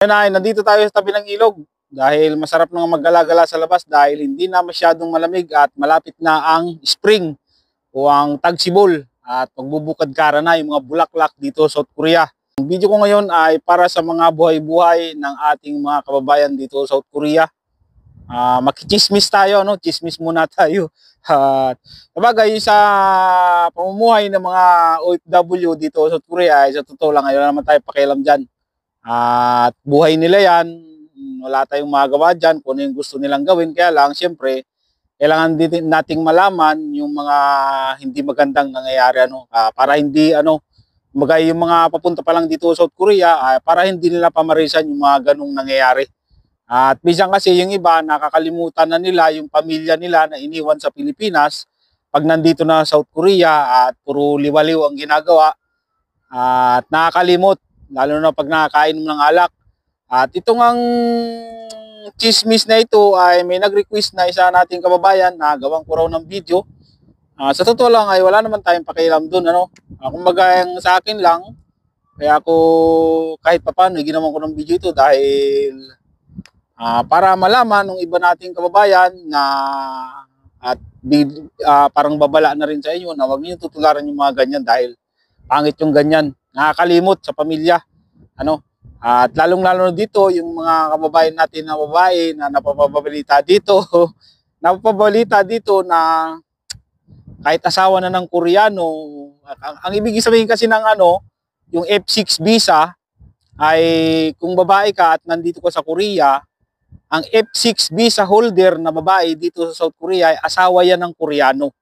Ngayon ay nandito tayo sa tabi ng ilog dahil masarap nang maggala-gala sa labas dahil hindi na masyadong malamig at malapit na ang spring o ang tagsibol at magbubukad-kara na yung mga bulaklak dito sa South Korea. Ang video ko ngayon ay para sa mga buhay-buhay ng ating mga kababayan dito sa South Korea. Makichismis tayo, no? Chismis muna tayo. Sabagay sa pamumuhay ng mga OFW dito sa South Korea ay sa totoo lang, ayaw naman tayo pakialam dyan. At buhay nila yan, wala tayong magagawa dyan kung ano yung gusto nilang gawin. Kaya lang, siyempre, kailangan din nating malaman yung mga hindi magandang nangyayari. Para hindi, magay yung mga papunta pa lang dito sa South Korea, para hindi nila pamarisan yung mga ganong nangyayari. At minsan kasi yung iba, nakakalimutan na nila yung pamilya nila na iniwan sa Pilipinas pag nandito na sa South Korea at puro liwaliw ang ginagawa at nakakalimot. Lalo na pag nakakainom ng alak. At itong ang chismis na ito ay may nag-request na isa nating kababayan na gawang ko raw ng video. Sa totoo lang ay wala naman tayong pakialam dun. Kumbaga sa akin lang, kaya ako kahit papaano ginawan ko ng video ito dahil para malaman ng iba nating kababayan na at parang babala na rin sa inyo na huwag niyo tutularan yung mga ganyan dahil pangit yung ganyan. Nakakalimot sa pamilya. At lalong-lalo dito yung mga kababayan natin na babae na napapabalita dito. Napapabalita dito na kahit asawa na ng Koreano, ang ibig sabihin kasi ng yung F6 visa ay kung babae ka at nandito ka sa Korea, ang F6 visa holder na babae dito sa South Korea ay asawa yan ng Koreano.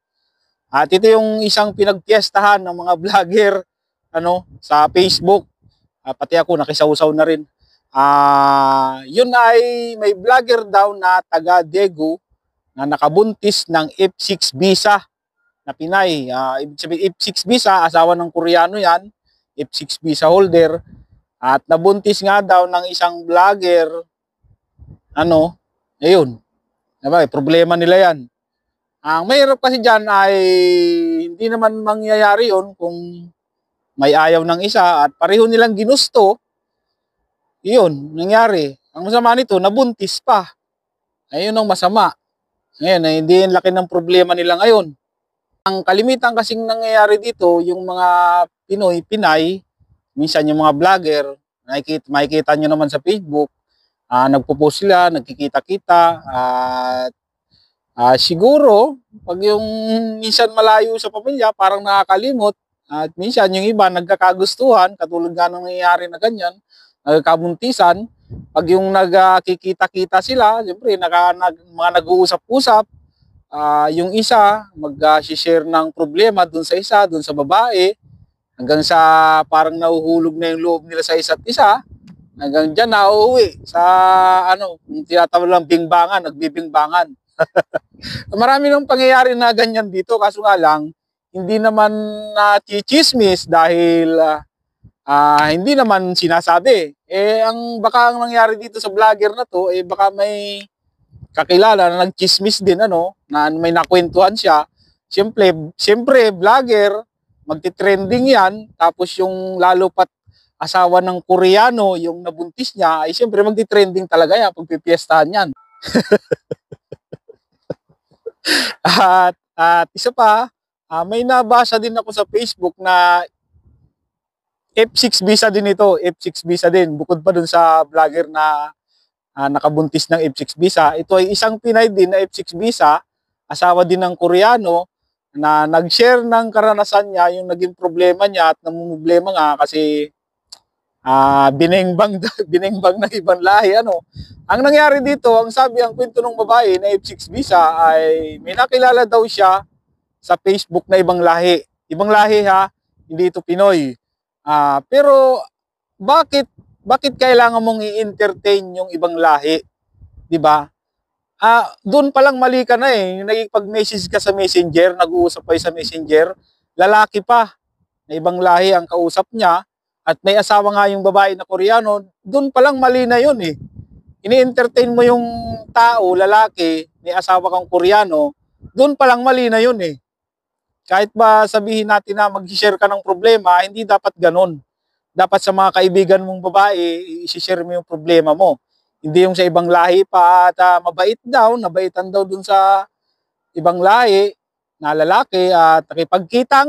At ito yung isang pinagpiestahan ng mga vlogger sa Facebook, pati ako nakisawsaw na rin. Yun ay may vlogger daw na taga Daegu na nakabuntis ng F6 visa na Pinay. Ibig sabihin F6 visa, asawa ng Koreano yan, F6 visa holder. At nabuntis nga daw ng isang vlogger, ayun, problema nila yan. Ang mahirap kasi dyan ay hindi naman mangyayari yun kung may ayaw ng isa at pareho nilang ginusto. Yun, nangyari. Ang masama nito, nabuntis pa. Ayun ang masama. Ngayon, hindi yung laki ng problema nila ngayon. Ang kalimitan kasing nangyayari dito, yung mga Pinoy, Pinay, minsan yung mga vlogger, makikita nyo naman sa Facebook, nagpo-post sila, nagkikita-kita, at siguro, pag yung minsan malayo sa pamilya, parang nakakalimot. At minsan yung iba nagkakagustuhan, katulad nga nang nangyayari na ganyan, nagkabuntisan. Pag yung nagkikita-kita sila, siyempre mga nag-uusap-usap, yung isa mag-share ng problema dun sa isa, dun sa babae, hanggang sa parang nahuhulog na yung loob nila sa isa't isa, hanggang dyan na uuwi sa tinatawag lang bingbangan, nagbibingbangan. Marami nang pangyayari na ganyan dito, kaso nga lang, hindi naman chismis dahil hindi naman sinasabi. Baka ang nangyari dito sa vlogger na to, baka may kakilala na nagchismis din, na may nakwentuhan siya. Siyempre, vlogger, magti-trending yan, tapos yung lalo pat asawa ng Koreano, yung nabuntis niya, ay siyempre magti-trending talaga yan, pagpipiestahan yan. At isa pa, may nabasa din ako sa Facebook na F6 visa din ito, F6 visa din, bukod pa dun sa vlogger na nakabuntis ng F6 visa. Ito ay isang Pinay din na F6 visa, asawa din ng Koreano, na nag-share ng karanasan niya, yung naging problema niya at namumblema nga kasi biningbang ng ibang lahi. Ang nangyari dito, ang kwento ng babae na F6 visa ay may nakilala daw siya sa Facebook na ibang lahi. Ibang lahi hindi ito Pinoy. Pero bakit kailangan mong i-entertain yung ibang lahi? 'Di ba? Doon pa lang mali ka na Nagpag-message ka sa Messenger, nag-uusap kayo sa Messenger, lalaki pa na ibang lahi ang kausap niya at may asawa nga yung babae na Koreano, doon pa lang mali na yun Ini-entertain mo yung tao, lalaki, may asawa kang Koreano, doon pa lang mali na yun Kahit ba sabihin natin na mag-share ka ng problema, hindi dapat ganon. dapat sa mga kaibigan mong babae, i-share mo yung problema mo. Hindi yung sa ibang lahi pa at mabait daw, nabaitan daw dun sa ibang lahi na lalaki at nakipagkita,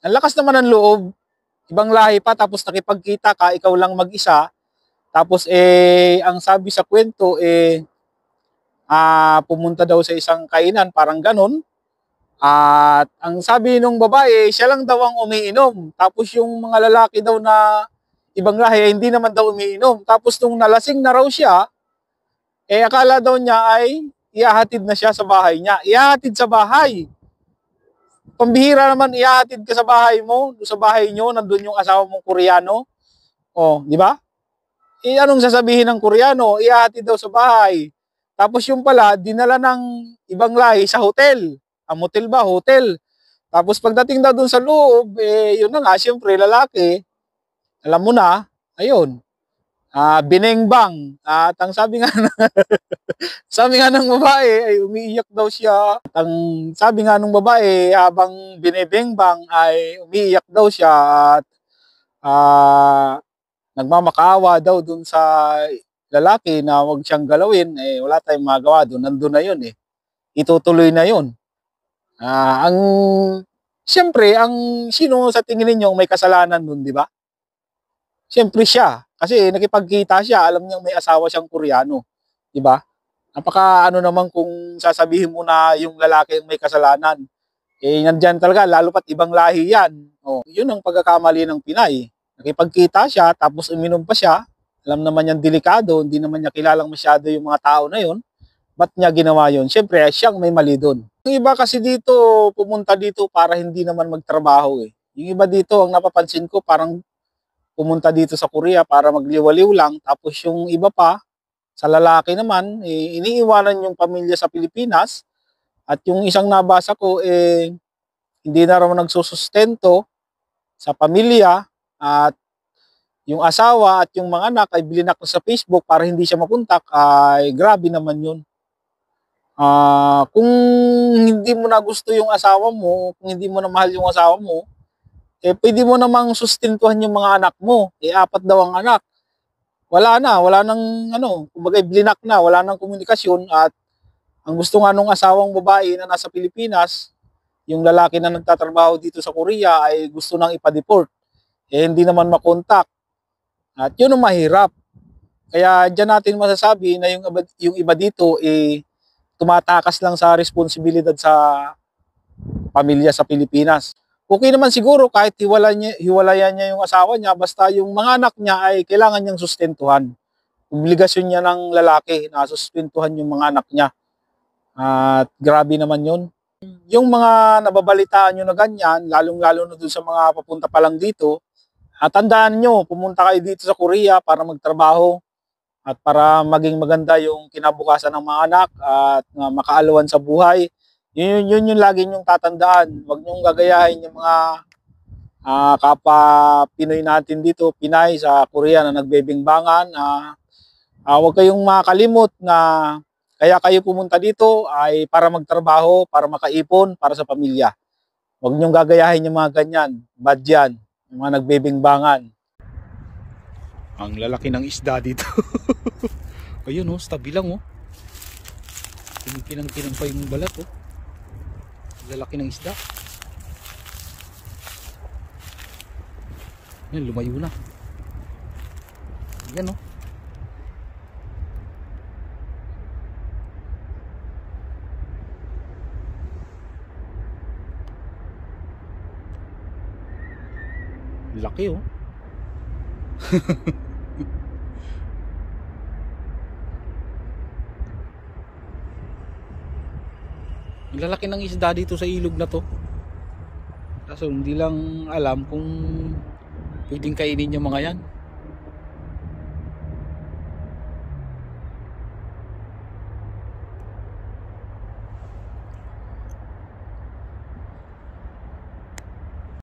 ang lakas naman ng loob, ibang lahi pa tapos nakipagkita ka, ikaw lang mag-isa, tapos ang sabi sa kwento pumunta daw sa isang kainan, parang ganon. At ang sabi nung babae, siya lang daw ang umiinom. Tapos yung mga lalaki daw na ibang lahi, hindi naman daw umiinom. Tapos nung nalasing na raw siya, akala daw niya ay ihahatid na siya sa bahay niya. Ihahatid sa bahay. Pambihira naman, ihahatid ka sa bahay mo, sa bahay niyo, nandun yung asawa mong Koreano. Oh, di ba? Anong sasabihin ng Koreano? Ihahatid daw sa bahay. Tapos yung pala, dinala ng ibang lahi sa hotel. Ang motel ba? Hotel. Tapos pagdating daw dun sa loob, yun na nga, siyempre, lalaki, alam mo na, ayun, binengbang. At ang sabi nga, sabi nga ng babae, ay umiiyak daw siya. At ang sabi nga ng babae, habang binebengbang, ay umiiyak daw siya. At nagmamakaawa daw dun sa lalaki na wag siyang galawin, wala tayong magawa dun. Nandun na yun itutuloy na yun. Siyempre, sino sa tingin ninyo may kasalanan nun, di ba? Siyempre siya. Kasi nakipagkita siya, alam niya may asawa siyang Koreano. Di ba? Napaka naman kung sasabihin mo na yung lalaki may kasalanan. Nandyan talaga, lalo pat ibang lahi yan. Yun ang pagkakamali ng Pinay. Nakipagkita siya, tapos uminom pa siya. Alam naman niyang delikado, hindi naman niya kilalang masyado yung mga tao na yun. Ba't niya ginawa yun? Siyempre, siyang may mali doon. Yung iba kasi dito, pumunta dito para hindi naman magtrabaho Yung iba dito, ang napapansin ko, parang pumunta dito sa Korea para magliwaliw lang. Tapos yung iba pa, sa lalaki naman, iniiwanan yung pamilya sa Pilipinas. At yung isang nabasa ko, hindi na raw nagsusustento sa pamilya. At yung asawa at yung mga anak ay bilinak sa Facebook para hindi siya mapuntak. Ay grabe naman yun. Kung hindi mo na gusto yung asawa mo, kung hindi mo na mahal yung asawa mo, pwede mo namang sustentuhan yung mga anak mo. 4 daw ang anak. Wala nang kumbaga blinak na, wala nang komunikasyon. At ang gusto nga nung asawang babae na nasa Pilipinas, yung lalaki na nagtatrabaho dito sa Korea ay gusto nang ipa-deport. Hindi naman makontak. At yun ang mahirap. Kaya dyan natin masasabi na yung iba dito tumatakas lang sa responsibilidad sa pamilya sa Pilipinas. Okay naman siguro kahit hiwalayan niya yung asawa niya, basta yung mga anak niya ay kailangan niyang sustentuhan. Obligasyon niya ng lalaki na sustentuhan yung mga anak niya. At grabe naman yun. Yung mga nababalitaan nyo na ganyan, lalong-lalo na dun sa mga papunta pa lang dito, tandaan nyo, pumunta kayo dito sa Korea para magtrabaho at para maging maganda yung kinabukasan ng mga anak at makaalawan sa buhay. Yun yung lagi nyong tatandaan. Huwag nyong gagayahin yung mga kapwa Pinoy natin dito, Pinay sa Korea na nagbebingbangan. Huwag kayong makalimot na kaya kayo pumunta dito ay para magtrabaho, para makaipon, para sa pamilya. Huwag nyong gagayahin yung mga ganyan. Bad yan. Yung mga nagbebingbangan. Ang lalaki ng isda dito. Ayun stabi lang Pinang-pinang pa yung balat Lalaki ng isda. Yan, lumayo na. Yan laki Ang lalaki ng isda dito sa ilog na to. Kaso hindi lang alam kung pwedeng kainin yung mga yan.